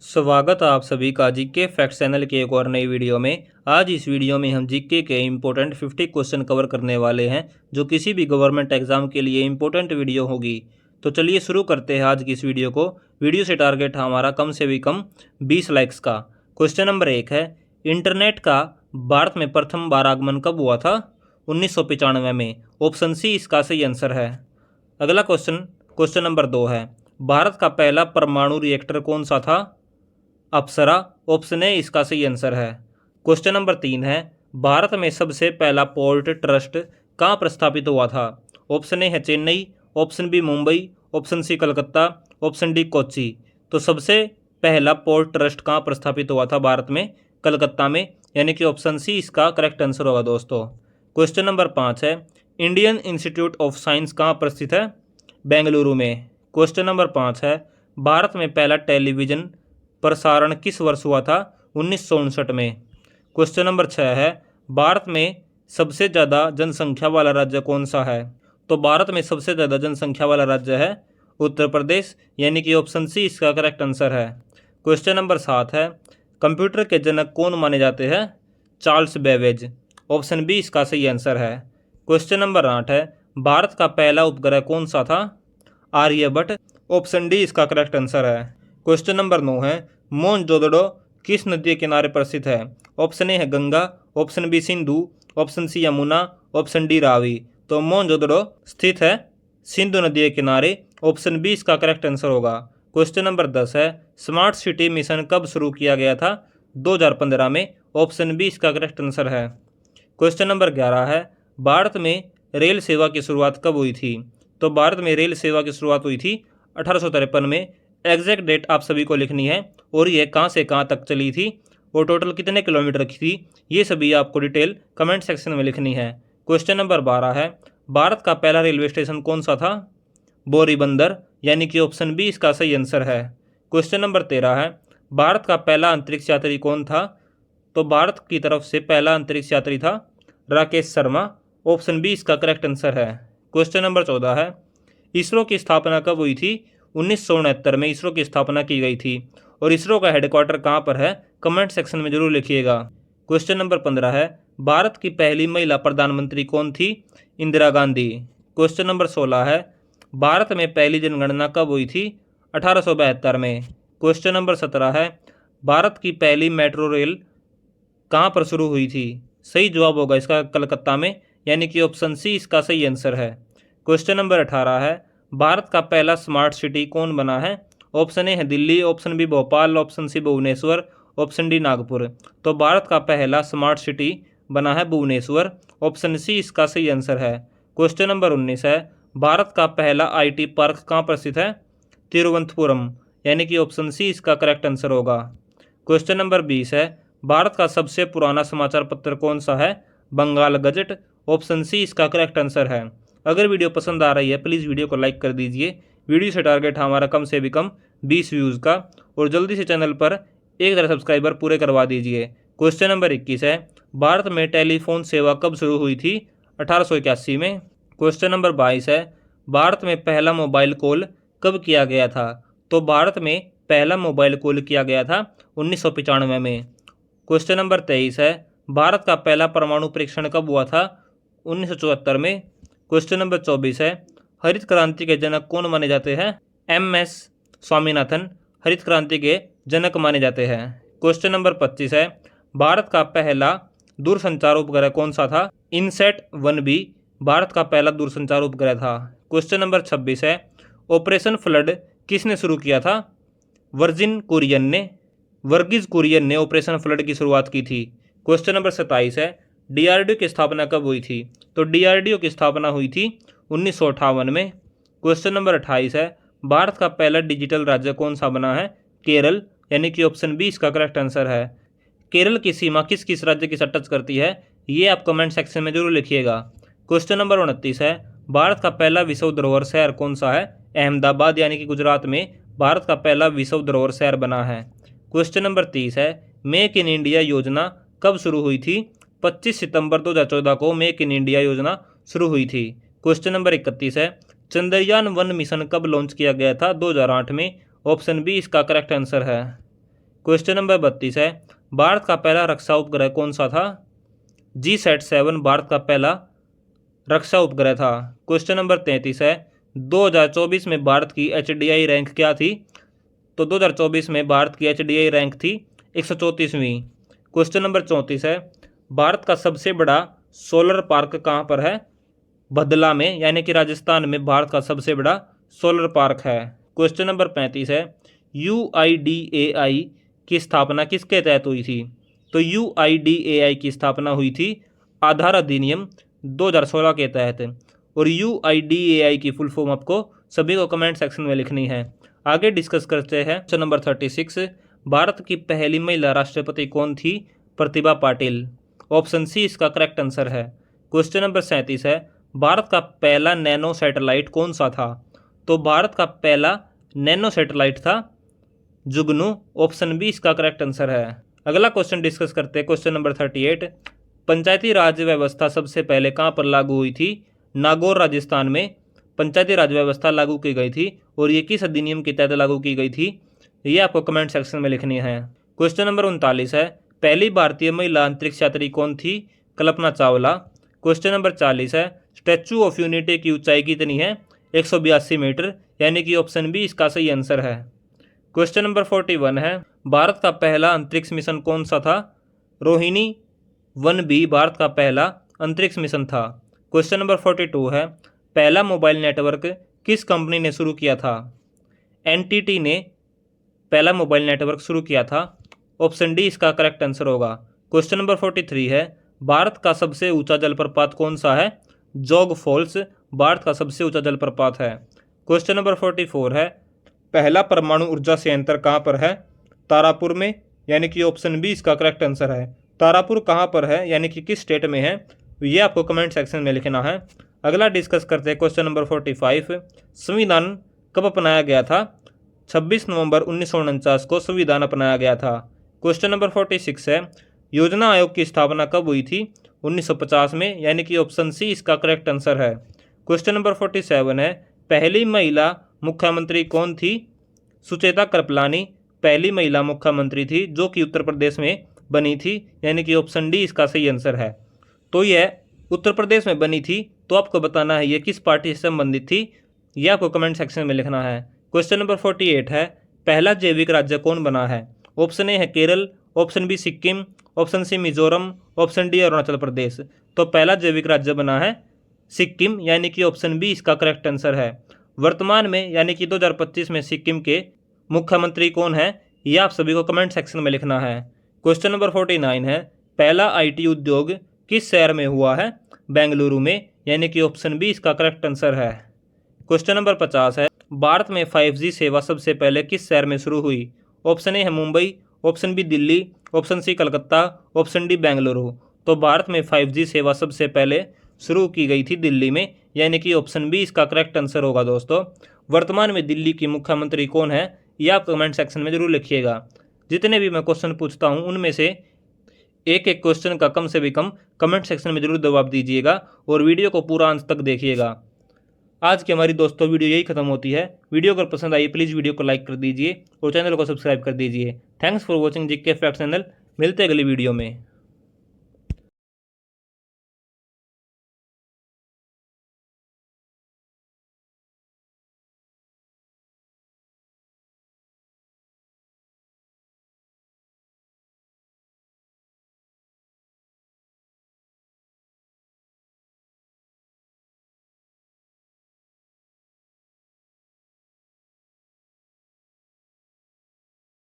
स्वागत है आप सभी का जीके फैक्ट चैनल के एक और नई वीडियो में। आज इस वीडियो में हम जीके के इम्पोर्टेंट 50 क्वेश्चन कवर करने वाले हैं, जो किसी भी गवर्नमेंट एग्जाम के लिए इम्पोर्टेंट वीडियो होगी। तो चलिए शुरू करते हैं आज की इस वीडियो को। वीडियो से टारगेट है हमारा कम से भी कम 20 लाइक्स का। क्वेश्चन नंबर 1 है, इंटरनेट का भारत में प्रथम बार आगमन कब हुआ था? 1995 में। ऑप्शन सी इसका सही आंसर है। अगला क्वेश्चन नंबर 2 है, भारत का पहला परमाणु रिएक्टर कौन सा था? अप्सरा। ऑप्शन ए इसका सही आंसर है। क्वेश्चन नंबर 3 है, भारत में सबसे पहला पोर्ट ट्रस्ट कहाँ प्रस्तापित हुआ था? ऑप्शन ए है Chennai, option B Mumbai, option C Calcutta, option D Kochi. तो सबसे पहला पोर्ट ट्रस्ट कहाँ प्रस्तापित हुआ था भारत में? कलकत्ता में, यानी कि ऑप्शन सी इसका करेक्ट आंसर होगा दोस्तों। क्वेश्चन नंबर 5 है, इंडियन इंस्टीट्यूट ऑफ साइंस कहाँ पर स्थित है? बेंगलुरु में। क्वेश्चन नंबर 5 है, भारत में पहला टेलीविजन प्रसारण किस वर्ष हुआ था? 1959 में। क्वेश्चन नंबर 6 है, भारत में सबसे ज़्यादा जनसंख्या वाला राज्य कौन सा है? तो भारत में सबसे ज़्यादा जनसंख्या वाला राज्य है उत्तर प्रदेश, यानी कि ऑप्शन सी इसका करेक्ट आंसर है। क्वेश्चन नंबर 7 है, कंप्यूटर के जनक कौन माने जाते हैं? Charles Babbage. ऑप्शन बी इसका सही आंसर है। क्वेश्चन नंबर 8 है, भारत का पहला उपग्रह कौन सा था? आर्यभट्ट। ऑप्शन डी इसका करेक्ट आंसर है। क्वेश्चन नंबर 9 है, मोहनजोदड़ो किस नदी के किनारे पर स्थित है? ऑप्शन ए है Ganga, option B Sindhu, option C Yamuna, option D Ravi. तो मोहनजोदड़ो स्थित है सिंधु नदी के किनारे, ऑप्शन बी इसका करेक्ट आंसर होगा। क्वेश्चन नंबर 10 है, स्मार्ट सिटी मिशन कब शुरू किया गया था? 2015 में, ऑप्शन बी इसका करेक्ट आंसर है। क्वेश्चन नंबर 11 है, भारत में रेल सेवा की शुरुआत कब हुई थी? तो भारत में रेल सेवा की शुरुआत हुई थी 1853 में। एग्जैक्ट डेट आप सभी को लिखनी है, और ये कहाँ से कहाँ तक चली थी और टोटल कितने किलोमीटर की थी, ये सभी आपको डिटेल कमेंट सेक्शन में लिखनी है। क्वेश्चन नंबर 12 है, भारत का पहला रेलवे स्टेशन कौन सा था? बोरीबंदर, यानी कि ऑप्शन बी इसका सही आंसर है। क्वेश्चन नंबर 13 है, भारत का पहला अंतरिक्ष यात्री कौन था? तो भारत की तरफ से पहला अंतरिक्ष यात्री था राकेश शर्मा, ऑप्शन बी इसका करेक्ट आंसर है। क्वेश्चन नंबर 14 है, इसरो की स्थापना कब हुई थी? 1969 में इसरो की स्थापना की गई थी, और इसरो का हेडक्वार्टर कहाँ पर है? कमेंट सेक्शन में जरूर लिखिएगा। क्वेश्चन नंबर 15 है, भारत की पहली महिला प्रधानमंत्री कौन थी? इंदिरा गांधी। क्वेश्चन नंबर 16 है, भारत में पहली जनगणना कब हुई थी? 1872 में। क्वेश्चन नंबर 17 है, भारत की पहली मेट्रो रेल कहाँ पर शुरू हुई थी? सही जवाब होगा इसका कलकत्ता में, यानी कि ऑप्शन सी इसका सही आंसर है। क्वेश्चन नंबर 18 है, भारत का पहला स्मार्ट सिटी कौन बना है? ऑप्शन ए है Delhi, option B Bhopal, option C Bhubaneswar, option D Nagpur. तो भारत का पहला स्मार्ट सिटी बना है भुवनेश्वर, ऑप्शन सी इसका सही आंसर है। क्वेश्चन नंबर 19 है, भारत का पहला आईटी पार्क कहाँ पर स्थित है? तिरुवनंतपुरम, यानी कि ऑप्शन सी इसका करेक्ट आंसर होगा। क्वेश्चन नंबर 20 है, भारत का सबसे पुराना समाचार पत्र कौन सा है? बंगाल गजट, ऑप्शन सी इसका करेक्ट आंसर है। अगर वीडियो पसंद आ रही है प्लीज़ वीडियो को लाइक कर दीजिए। वीडियो से टारगेट हमारा कम से भी कम 20 व्यूज़ का, और जल्दी से चैनल पर 1000 सब्सक्राइबर पूरे करवा दीजिए। क्वेश्चन नंबर 21 है, भारत में टेलीफोन सेवा कब शुरू हुई थी? 1881 में। क्वेश्चन नंबर 22 है, भारत में पहला मोबाइल कॉल कब किया गया था? तो भारत में पहला मोबाइल कॉल किया गया था 1995 में। क्वेश्चन नंबर 23 है, भारत का पहला परमाणु परीक्षण कब हुआ था? 1974 में। क्वेश्चन नंबर 24 है, हरित क्रांति के जनक कौन माने जाते हैं? MS स्वामीनाथन हरित क्रांति के जनक माने जाते हैं। क्वेश्चन नंबर 25 है, भारत का पहला दूरसंचार उपग्रह कौन सा था? इनसैट 1B भारत का पहला दूरसंचार उपग्रह था। क्वेश्चन नंबर 26 है, ऑपरेशन फ्लड किसने शुरू किया था? वर्गीज कुरियन ने ऑपरेशन फ्लड की शुरुआत की थी। क्वेश्चन नंबर 27 है, DRDO की स्थापना कब हुई थी? तो DRDO की स्थापना हुई थी 1958 में। क्वेश्चन नंबर 28 है, भारत का पहला डिजिटल राज्य कौन सा बना है? केरल, यानी कि ऑप्शन बी इसका करेक्ट आंसर है। केरल की सीमा किस किस राज्य के साथ टच करती है, ये आप कमेंट सेक्शन में जरूर लिखिएगा। क्वेश्चन नंबर 29 है, भारत का पहला विश्व धरोहर शहर कौन सा है? अहमदाबाद, यानी कि गुजरात में भारत का पहला विश्व धरोहर शहर बना है। क्वेश्चन नंबर 30 है, मेक इन इंडिया योजना कब शुरू हुई थी? 25 सितंबर 2014 को मेक इन इंडिया योजना शुरू हुई थी। क्वेश्चन नंबर 31 है, चंद्रयान 1 मिशन कब लॉन्च किया गया था? 2008 में। ऑप्शन बी इसका करेक्ट आंसर है। क्वेश्चन नंबर 32 है, भारत का पहला रक्षा उपग्रह कौन सा था? GSAT-7 भारत का पहला रक्षा उपग्रह था। क्वेश्चन नंबर 33 है, 2024 में भारत की HDI रैंक क्या थी? तो 2024 में भारत की HDI रैंक थी 134वीं। क्वेश्चन नंबर 34 है, भारत का सबसे बड़ा सोलर पार्क कहाँ पर है? भदला में, यानी कि राजस्थान में भारत का सबसे बड़ा सोलर पार्क है। क्वेश्चन नंबर 35 है, UIDAI की स्थापना किसके तहत हुई थी? तो UIDAI की स्थापना हुई थी आधार अधिनियम 2016 के तहत। और UIDAI की फुल फॉर्म आपको सभी को कमेंट सेक्शन में लिखनी है। आगे डिस्कस करते हैं। क्वेश्चन नंबर 36, भारत की पहली महिला राष्ट्रपति कौन थी? प्रतिभा पाटिल। ऑप्शन सी इसका करेक्ट आंसर है। क्वेश्चन नंबर 37 है, भारत का पहला नैनो सैटेलाइट कौन सा था? तो भारत का पहला नैनो सैटेलाइट था जुगनू। ऑप्शन बी इसका करेक्ट आंसर है। अगला क्वेश्चन डिस्कस करते हैं। क्वेश्चन नंबर 38, पंचायती राज व्यवस्था सबसे पहले कहाँ पर लागू हुई थी? नागौर राजस्थान में पंचायती राज व्यवस्था लागू की गई थी। और ये किस अधिनियम के तहत लागू की गई थी? ये आपको कमेंट सेक्शन में लिखनी है। क्वेश्चन नंबर 39 है, पहली भारतीय महिला अंतरिक्ष यात्री कौन थी? कल्पना चावला। क्वेश्चन नंबर 40 है, स्टैचू ऑफ यूनिटी की ऊंचाई कितनी है? 182 मीटर, यानी कि ऑप्शन बी इसका सही आंसर है। क्वेश्चन नंबर 41 है, भारत का पहला अंतरिक्ष मिशन कौन सा था? रोहिणी 1B भारत का पहला अंतरिक्ष मिशन था। क्वेश्चन नंबर 42 है, पहला मोबाइल नेटवर्क किस कंपनी ने शुरू किया था? NTT ने पहला मोबाइल नेटवर्क शुरू किया था। ऑप्शन डी इसका करेक्ट आंसर होगा। क्वेश्चन नंबर 43 है, भारत का सबसे ऊंचा जलप्रपात कौन सा है? जोग फॉल्स भारत का सबसे ऊंचा जलप्रपात है। क्वेश्चन नंबर 44 है, पहला परमाणु ऊर्जा संयंत्र कहाँ पर है? तारापुर में, यानी कि ऑप्शन बी इसका करेक्ट आंसर है। तारापुर कहाँ पर है, यानी कि किस स्टेट में है, ये आपको कमेंट सेक्शन में लिखना है। अगला डिस्कस करते हैं। क्वेश्चन नंबर 45, संविधान कब अपनाया गया था? 26 नवंबर 1949 को संविधान अपनाया गया था। क्वेश्चन नंबर 46 है, योजना आयोग की स्थापना कब हुई थी? 1950 में, यानी कि ऑप्शन सी इसका करेक्ट आंसर है। क्वेश्चन नंबर 47 है, पहली महिला मुख्यमंत्री कौन थी? सुचेता कृपलानी पहली महिला मुख्यमंत्री थी जो कि उत्तर प्रदेश में बनी थी, यानी कि ऑप्शन डी इसका सही आंसर है। तो यह उत्तर प्रदेश में बनी थी, तो आपको बताना है ये किस पार्टी से संबंधित थी, यह आपको कमेंट सेक्शन में लिखना है। क्वेश्चन नंबर 48 है, पहला जैविक राज्य कौन बना है? ऑप्शन ए है Kerala, option B Sikkim, option C Mizoram, option D Arunachal Pradesh. तो पहला जैविक राज्य बना है सिक्किम, यानी कि ऑप्शन बी इसका करेक्ट आंसर है। वर्तमान में यानी कि 2025 में सिक्किम के मुख्यमंत्री कौन है, यह आप सभी को कमेंट सेक्शन में लिखना है। क्वेश्चन नंबर 49 है, पहला IT उद्योग किस शहर में हुआ है? बेंगलुरु में, यानी कि ऑप्शन बी इसका करेक्ट आंसर है। क्वेश्चन नंबर 50 है, भारत में 5G सेवा सबसे पहले किस शहर में शुरू हुई? ऑप्शन ए है Mumbai, option B Delhi, option C Calcutta, option D Bengaluru. तो भारत में 5G सेवा सबसे पहले शुरू की गई थी दिल्ली में, यानी कि ऑप्शन बी इसका करेक्ट आंसर होगा। दोस्तों, वर्तमान में दिल्ली की मुख्यमंत्री कौन है, यह आप कमेंट सेक्शन में जरूर लिखिएगा। जितने भी मैं क्वेश्चन पूछता हूं उनमें से एक एक क्वेश्चन का कम से भी कम कमेंट सेक्शन में जरूर जवाब दीजिएगा और वीडियो को पूरा अंत तक देखिएगा। आज की हमारी दोस्तों वीडियो यही खत्म होती है। वीडियो अगर पसंद आई प्लीज़ वीडियो को लाइक कर दीजिए और चैनल को सब्सक्राइब कर दीजिए। Thanks for watching GK fact channel. मिलते हैं अगली वीडियो में।